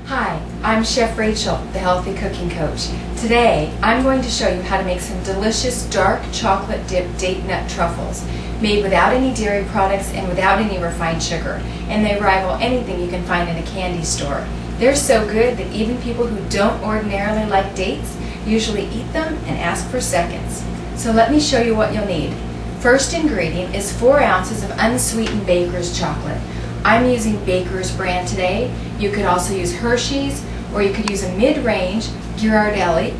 Hi, I'm Chef Rachel, the Healthy Cooking Coach. Today, I'm going to show you how to make some delicious dark chocolate dipped date nut truffles made without any dairy products and without any refined sugar, and they rival anything you can find in a candy store. They're so good that even people who don't ordinarily like dates usually eat them and ask for seconds. So let me show you what you'll need. First ingredient is 4 ounces of unsweetened Baker's chocolate. I'm using Baker's brand today. You could also use Hershey's, or you could use a mid-range Ghirardelli,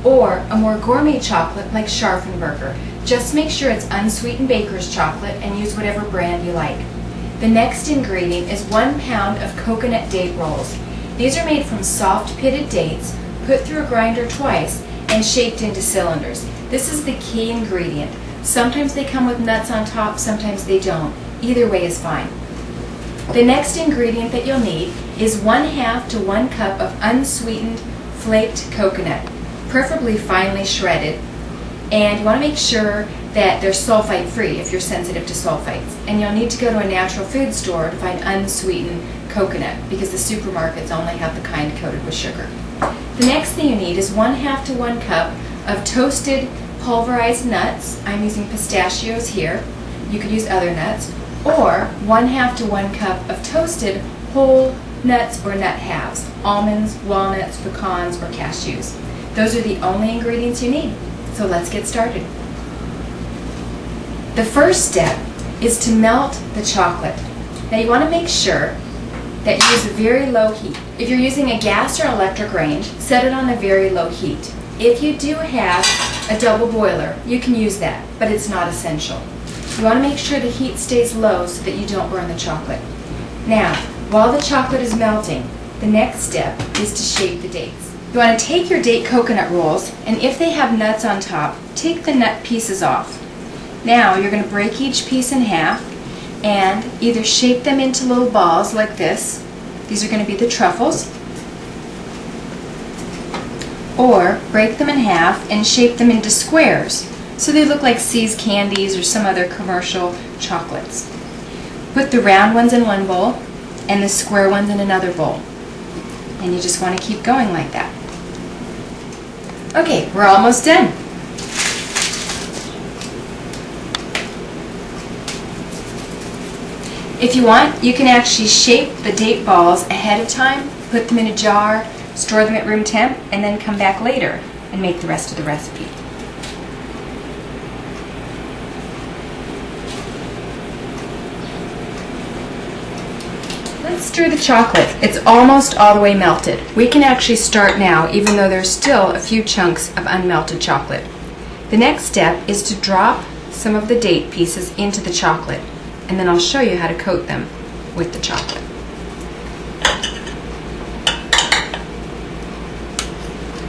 or a more gourmet chocolate like Scharfenberger. Just make sure it's unsweetened Baker's chocolate and use whatever brand you like. The next ingredient is 1 pound of coconut date rolls. These are made from soft pitted dates, put through a grinder twice, and shaped into cylinders. This is the key ingredient. Sometimes they come with nuts on top, sometimes they don't. Either way is fine. The next ingredient that you'll need is 1/2 to 1 cup of unsweetened flaked coconut, preferably finely shredded. And you want to make sure that they're sulfite free if you're sensitive to sulfites. And you'll need to go to a natural food store to find unsweetened coconut because the supermarkets only have the kind coated with sugar. The next thing you need is 1/2 to 1 cup of toasted pulverized nuts. I'm using pistachios here. You could use other nuts. Or 1/2 to 1 cup of toasted whole nuts or nut halves, almonds, walnuts, pecans, or cashews. Those are the only ingredients you need. So let's get started. The first step is to melt the chocolate. Now you want to make sure that you use a very low heat. If you're using a gas or electric range, set it on a very low heat. If you do have a double boiler, you can use that, but it's not essential. You want to make sure the heat stays low so that you don't burn the chocolate. Now, while the chocolate is melting, the next step is to shape the dates. You want to take your date coconut rolls, and if they have nuts on top, take the nut pieces off. Now, you're going to break each piece in half and either shape them into little balls like this. These are going to be the truffles. Or break them in half and shape them into squares, so they look like See's candies or some other commercial chocolates. Put the round ones in one bowl and the square ones in another bowl. And you just want to keep going like that. Okay, we're almost done. If you want, you can actually shape the date balls ahead of time, put them in a jar, store them at room temp, and then come back later and make the rest of the recipe. Let's stir the chocolate. It's almost all the way melted. We can actually start now, even though there's still a few chunks of unmelted chocolate. The next step is to drop some of the date pieces into the chocolate, and then I'll show you how to coat them with the chocolate.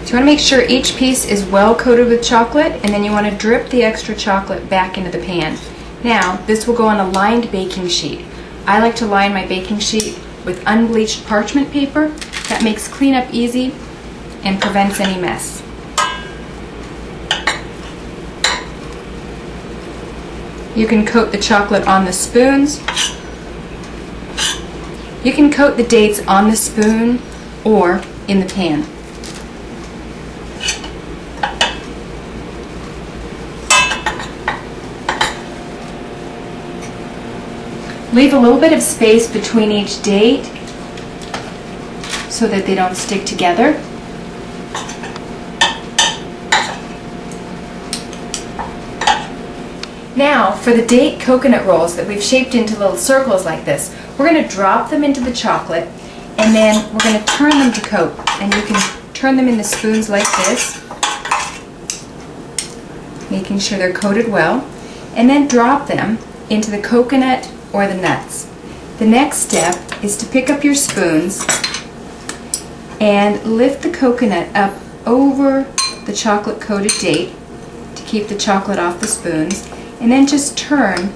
So you want to make sure each piece is well coated with chocolate, and then you want to drip the extra chocolate back into the pan. Now, this will go on a lined baking sheet. I like to line my baking sheet with unbleached parchment paper. That makes cleanup easy and prevents any mess. You can coat the chocolate on the spoons. You can coat the dates on the spoon or in the pan. Leave a little bit of space between each date so that they don't stick together. Now, for the date coconut rolls that we've shaped into little circles like this, we're going to drop them into the chocolate, and then we're going to turn them to coat. And you can turn them in the spoons like this, making sure they're coated well, and then drop them into the coconut or the nuts. The next step is to pick up your spoons and lift the coconut up over the chocolate coated date to keep the chocolate off the spoons, and then just turn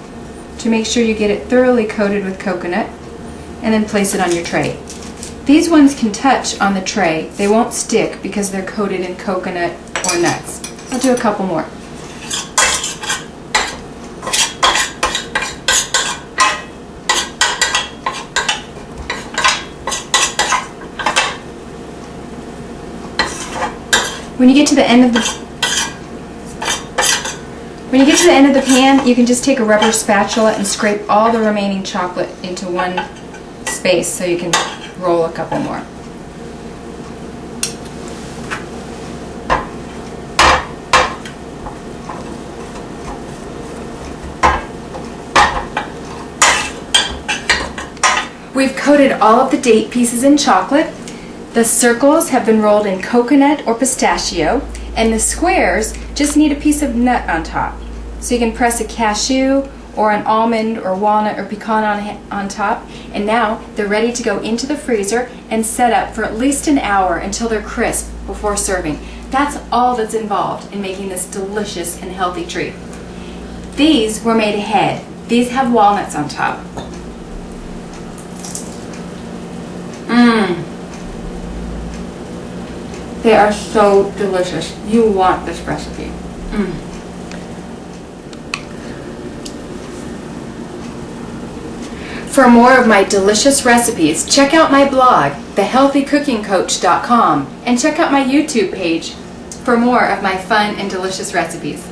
to make sure you get it thoroughly coated with coconut, and then place it on your tray. These ones can touch on the tray. They won't stick because they're coated in coconut or nuts. I'll do a couple more. When you get to the end of the pan, you can just take a rubber spatula and scrape all the remaining chocolate into one space so you can roll a couple more. We've coated all of the date pieces in chocolate. The circles have been rolled in coconut or pistachio, and the squares just need a piece of nut on top. So you can press a cashew or an almond or walnut or pecan on top, and now they're ready to go into the freezer and set up for at least an hour until they're crisp before serving. That's all that's involved in making this delicious and healthy treat. These were made ahead. These have walnuts on top. They are so delicious. You want this recipe. For more of my delicious recipes, check out my blog, thehealthycookingcoach.com, and check out my YouTube page for more of my fun and delicious recipes.